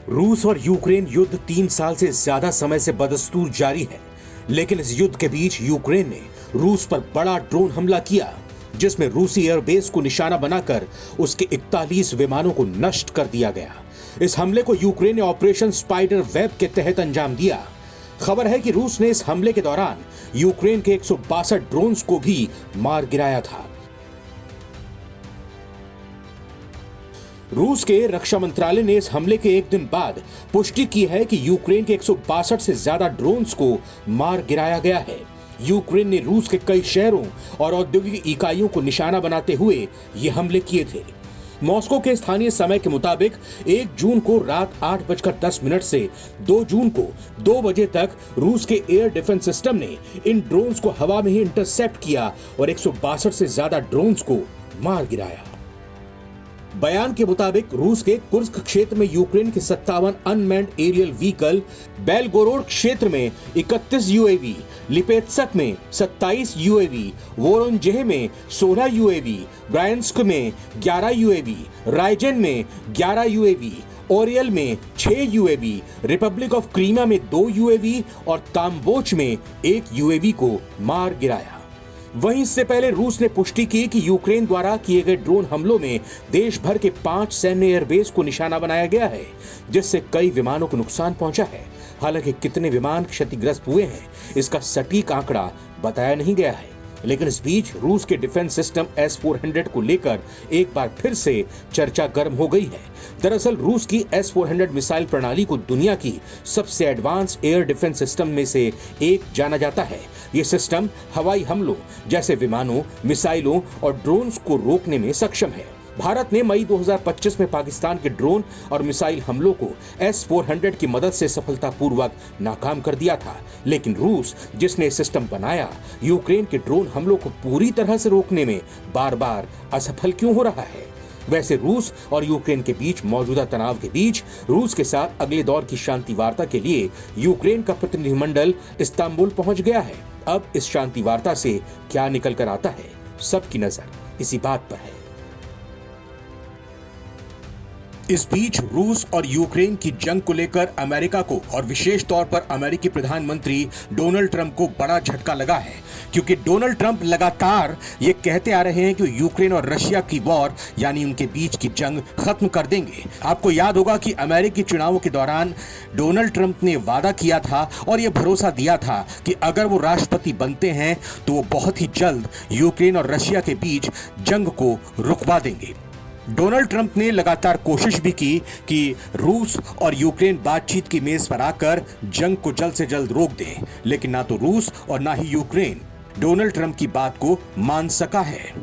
रूस और यूक्रेन युद्ध 3 साल से ज्यादा समय से बदस्तूर जारी है, लेकिन इस युद्ध के बीच यूक्रेन ने रूस पर बड़ा ड्रोन हमला किया, जिसमें रूसी एयरबेस को निशाना बनाकर उसके 41 विमानों को नष्ट कर दिया गया। इस हमले को यूक्रेन ने ऑपरेशन स्पाइडर वेब के तहत अंजाम दिया। खबर है कि रूस ने इस हमले के दौरान यूक्रेन के 162 ड्रोन्स को भी मार गिराया था। रूस के रक्षा मंत्रालय ने इस हमले के एक दिन बाद पुष्टि की है कि यूक्रेन के 162 से ज्यादा ड्रोन्स को मार गिराया गया है। यूक्रेन ने रूस के कई शहरों और औद्योगिक इकाइयों को निशाना बनाते हुए ये हमले किए थे। मॉस्को के स्थानीय समय के मुताबिक 1 जून को रात 8:10 से 2 जून को 2 बजे तक रूस के एयर डिफेंस सिस्टम ने इन ड्रोन्स को हवा में ही इंटरसेप्ट किया और 162 से ज्यादा ड्रोन्स को मार गिराया। बयान के मुताबिक रूस के कुर्स्क क्षेत्र में यूक्रेन के 57 अनमैन्ड एरियल व्हीकल, बेलगोरोड क्षेत्र में 31 यूएवी, लिपेत्स्क में 27 यूएवी, वोरोनजेह में 16 यूएवी, ब्रायांस्क में 11 यूएवी, राइजेन में 11 यूएवी, ओरियल में 6 यूएवी, रिपब्लिक ऑफ क्रीमिया में 2 यूएवी और ताम्बोच में 1 यूएवी को मार गिराया। वहीं इससे पहले रूस ने पुष्टि की कि यूक्रेन द्वारा किए गए ड्रोन हमलों में देश भर के 5 सैन्य एयरबेस को निशाना बनाया गया है, जिससे कई विमानों को नुकसान पहुंचा है। हालांकि कितने विमान क्षतिग्रस्त हुए हैं, इसका सटीक आंकड़ा बताया नहीं गया है। लेकिन इस बीच रूस के डिफेंस सिस्टम S-400 को लेकर एक बार फिर से चर्चा गर्म हो गई है। दरअसल रूस की S-400 मिसाइल प्रणाली को दुनिया की सबसे एडवांस एयर डिफेंस सिस्टम में से एक जाना जाता है। ये सिस्टम हवाई हमलों जैसे विमानों, मिसाइलों और ड्रोन्स को रोकने में सक्षम है। भारत ने मई 2025 में पाकिस्तान के ड्रोन और मिसाइल हमलों को S-400 की मदद से सफलतापूर्वक नाकाम कर दिया था, लेकिन रूस, जिसने सिस्टम बनाया, यूक्रेन के ड्रोन हमलों को पूरी तरह से रोकने में बार बार असफल क्यों हो रहा है? वैसे रूस और यूक्रेन के बीच मौजूदा तनाव के बीच रूस के साथ अगले दौर की शांति वार्ता के लिए यूक्रेन का प्रतिनिधिमंडल इस्तांबुल पहुंच गया है। अब इस शांति वार्ता से क्या निकल कर आता है, सबकी नजर इसी बात पर है। इस बीच रूस और यूक्रेन की जंग को लेकर अमेरिका को और विशेष तौर पर अमेरिकी प्रधानमंत्री डोनाल्ड ट्रंप को बड़ा झटका लगा है, क्योंकि डोनाल्ड ट्रंप लगातार ये कहते आ रहे हैं कि यूक्रेन और रशिया की वॉर यानी उनके बीच की जंग खत्म कर देंगे। आपको याद होगा कि अमेरिकी चुनावों के दौरान डोनाल्ड ट्रंप ने वादा किया था और यह भरोसा दिया था कि अगर वो राष्ट्रपति बनते हैं तो वो बहुत ही जल्द यूक्रेन और रशिया के बीच जंग को रुकवा देंगे। डोनाल्ड ट्रंप ने लगातार कोशिश भी की कि रूस और यूक्रेन बातचीत की मेज पर आकर जंग को जल्द से जल्द रोक दें, लेकिन ना तो रूस और ना ही यूक्रेन डोनाल्ड ट्रंप की बात को मान सका है।